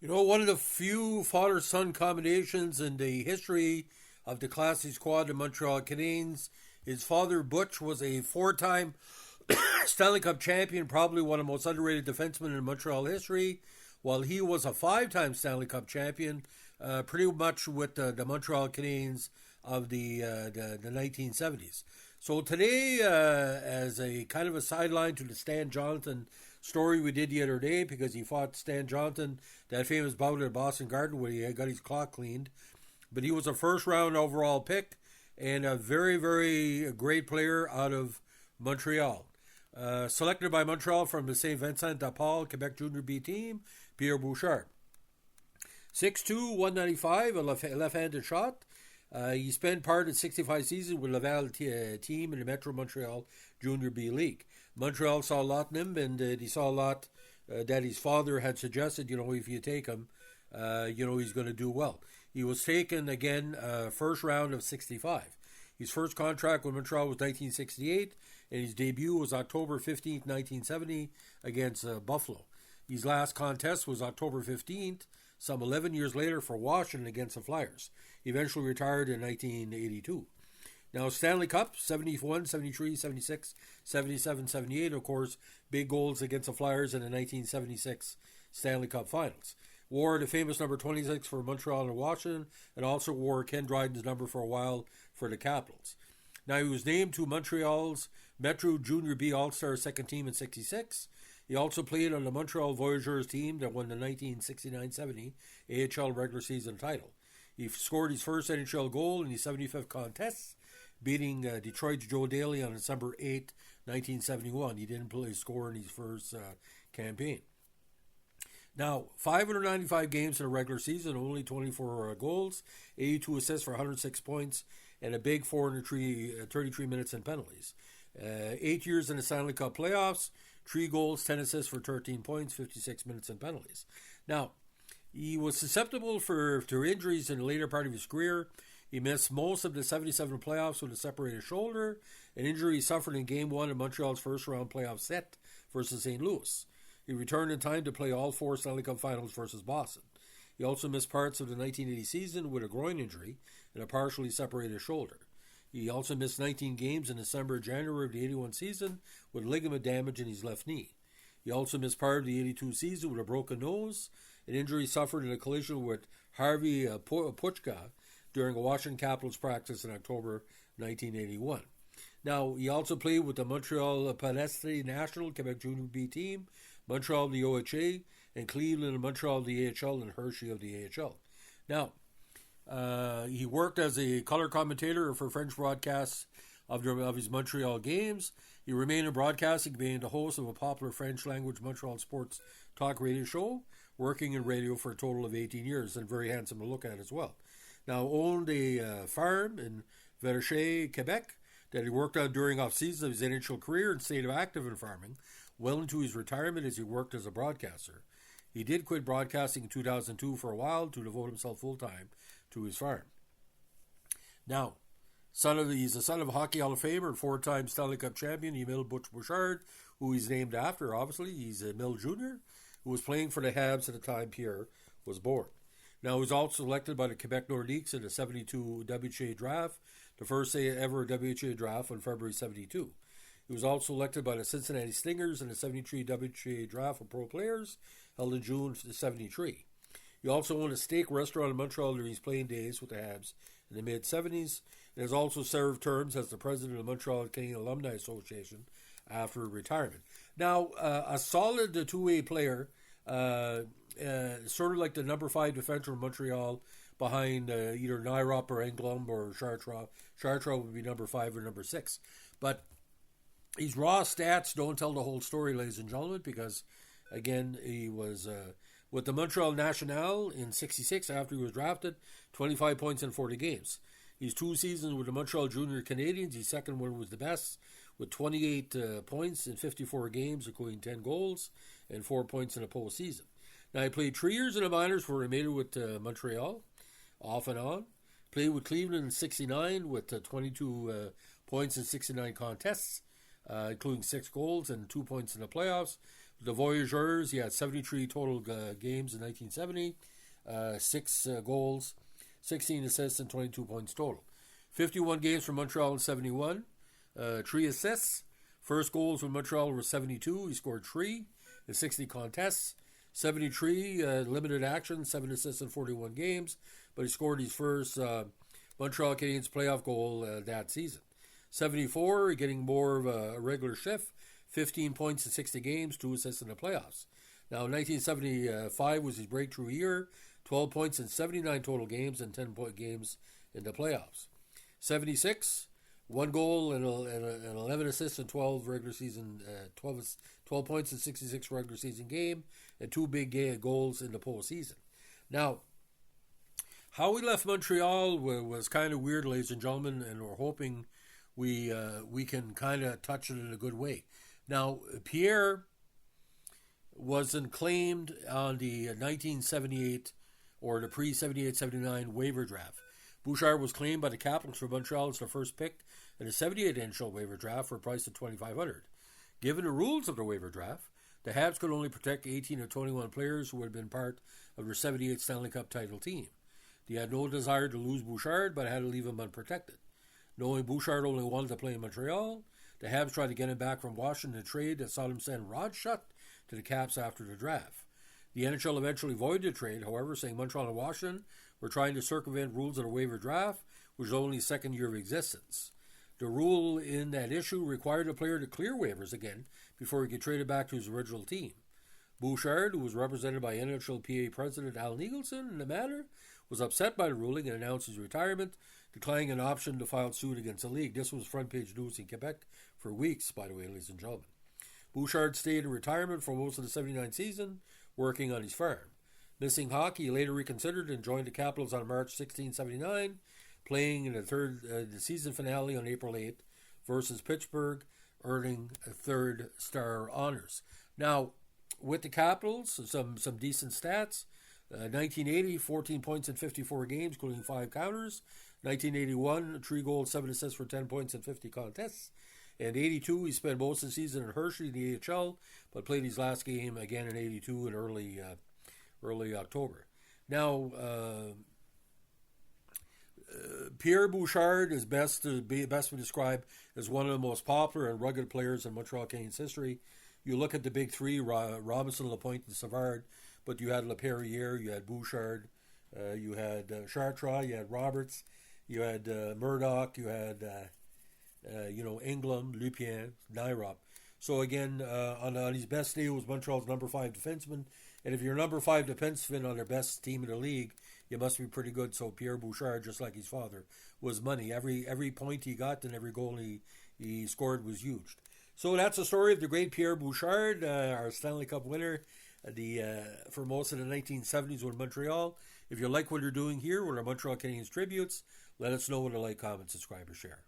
One of the few father-son combinations in the history of the Classic squad, the Montreal Canadiens. His father, Butch, was a four-time Stanley Cup champion, probably one of the most underrated defensemen in Montreal history, while he was a five-time Stanley Cup champion, pretty much with the Montreal Canadiens of the 1970s. So today, as a kind of a sideline to the Stan Jonathan story we did the other day, because he fought Stan Jonathan, that famous bout at Boston Garden where he got his clock cleaned. But he was a first round overall pick and a very, very great player out of Montreal. Selected by Montreal from the St. Vincent de Paul Quebec Junior B team, Pierre Bouchard. 6'2", 195, a left-handed shot. He spent part of the 65 season with Laval team in the Metro Montreal Junior B League. Montreal saw a lot in him, and he saw a lot that his father had suggested, if you take him, he's going to do well. He was taken again first round of 65. His first contract with Montreal was 1968, and his debut was October 15th, 1970 against Buffalo. His last contest was October 15th, some 11 years later for Washington against the Flyers. He eventually retired in 1982. Now, Stanley Cup, 71, 73, 76, 77, 78, of course, big goals against the Flyers in the 1976 Stanley Cup Finals. Wore the famous number 26 for Montreal and Washington, and also wore Ken Dryden's number for a while for the Capitals. Now, he was named to Montreal's Metro Junior B All-Star second team in 66. He also played on the Montreal Voyageurs team that won the 1969-70 AHL regular season title. He scored his first NHL goal in the 75th contest, beating Detroit's Joe Daly on December 8, 1971. He didn't score in his first campaign. Now, 595 games in a regular season, only 24 goals, 82 assists for 106 points, and a big 433 minutes in penalties. 8 years in the Stanley Cup playoffs, 3 goals, 10 assists for 13 points, 56 minutes in penalties. Now, he was susceptible to injuries in the later part of his career. He missed most of the 77 playoffs with a separated shoulder, an injury he suffered in Game 1 of Montreal's first-round playoff set versus St. Louis. He returned in time to play all 4 Stanley Cup Finals versus Boston. He also missed parts of the 1980 season with a groin injury and a partially separated shoulder. He also missed 19 games in December and January of the 81 season with ligament damage in his left knee. He also missed part of the 82 season with a broken nose, an injury suffered in a collision with Harvey Puchka during a Washington Capitals practice in October 1981. Now, he also played with the Montreal Pedestre National Quebec Junior B team, Montreal of the OHA, and Cleveland and Montreal of the AHL, and Hershey of the AHL. Now, he worked as a color commentator for French broadcasts of his Montreal games. He remained in broadcasting, being the host of a popular French-language Montreal sports talk radio show, working in radio for a total of 18 years, and very handsome to look at as well. Now, owned a farm in Verchet, Quebec, that he worked on during off-season of his NHL career and stayed active in farming, well into his retirement as he worked as a broadcaster. He did quit broadcasting in 2002 for a while to devote himself full-time to his farm. Now, he's the son of a Hockey Hall of Famer and 4-time Stanley Cup champion, Emile Butch Bouchard, who he's named after, obviously. He's Emile Jr., who was playing for the Habs at the time Pierre was born. Now, he was also selected by the Quebec Nordiques in the 72 WHA draft, the first ever WHA draft on February 72. He was also elected by the Cincinnati Stingers in the 73 WHA draft of pro players, held in June 73. He also owned a steak restaurant in Montreal during his playing days with the Habs in the mid-70s, and has also served terms as the president of the Montreal Canadian Alumni Association after retirement. Now, a solid two-way player, sort of like the number 5 defender in Montreal behind either Nyrop or Englund or Chartrand. Chartrand would be number 5 or number 6. But these raw stats don't tell the whole story, ladies and gentlemen, because, again, he was with the Montreal National in 66 after he was drafted, 25 points in 40 games. His 2 seasons with the Montreal Junior Canadiens, his second one was the best, with 28 points in 54 games, including 10 goals and 4 points in a postseason. Now, he played 3 years in the minors before he made it with Montreal, off and on. Played with Cleveland in 69 with 22 points in 69 contests, including 6 goals and 2 points in the playoffs. The Voyageurs, he had 73 total games in 1970, 6 goals, 16 assists, and 22 points total. 51 games for Montreal in 71, 3 assists. First goals for Montreal were 72. He scored 3 in 60 contests. 73 limited action, 7 assists in 41 games, but he scored his first Montreal Canadiens playoff goal that season. 74, getting more of a regular shift, 15 points in 60 games, 2 assists in the playoffs. Now, 1975 was his breakthrough year, 12 points in 79 total games and 10-point games in the playoffs. 76, 1 goal and 11 assists in 12 regular season, 12 points in 66 regular season game, and 2 big goals in the postseason. Now, how we left Montreal was kind of weird, ladies and gentlemen, and we're hoping we can kind of touch it in a good way. Now, Pierre wasn't claimed on the 1978 or the pre-78-79 waiver draft. Bouchard was claimed by the Capitals for Montreal as the first pick in the 78 NHL waiver draft for a price of $2,500. Given the rules of the waiver draft, the Habs could only protect 18 of 21 players who had been part of their 78 Stanley Cup title team. They had no desire to lose Bouchard, but had to leave him unprotected. Knowing Bouchard only wanted to play in Montreal, the Habs tried to get him back from Washington in a trade that saw them send Rod Schutt to the Caps after the draft. The NHL eventually voided the trade, however, saying Montreal and Washington were trying to circumvent rules of the waiver draft, which was only second year of existence. The rule in that issue required a player to clear waivers again before he could trade it back to his original team. Bouchard, who was represented by NHLPA President Al Nicholson in the matter, was upset by the ruling and announced his retirement, declining an option to file suit against the league. This was front page news in Quebec for weeks, by the way, ladies and gentlemen. Bouchard stayed in retirement for most of the 79 season, working on his farm. Missing hockey, he later reconsidered and joined the Capitals on March 16, 1979, playing in the season finale on April 8th versus Pittsburgh, earning a third star honors. Now, with the Capitals, some decent stats. 1980, 14 points in 54 games, including 5 counters. 1981, 3 goals, 7 assists for 10 points in 50 contests. And 82, he spent most of the season in Hershey in the AHL, but played his last game again in 82 in early October. Now, Pierre Bouchard is best to be described as one of the most popular and rugged players in Montreal Canadiens history. You look at the big three, Robinson, Lapointe, and Savard, but you had Laperriere, you had Bouchard, you had Chartrand, you had Roberts, you had Murdoch, you had England, Lupien, Nairop. So again, on his best day, he was Montreal's number 5 defenseman. And if you're number 5 defenseman on their best team in the league, you must be pretty good. So Pierre Bouchard, just like his father, was money. Every point he got and every goal he scored was huge. So that's the story of the great Pierre Bouchard, our Stanley Cup winner for most of the 1970s with Montreal. If you like what you're doing here with our Montreal Canadiens tributes, let us know with a like, comment, subscribe, or share.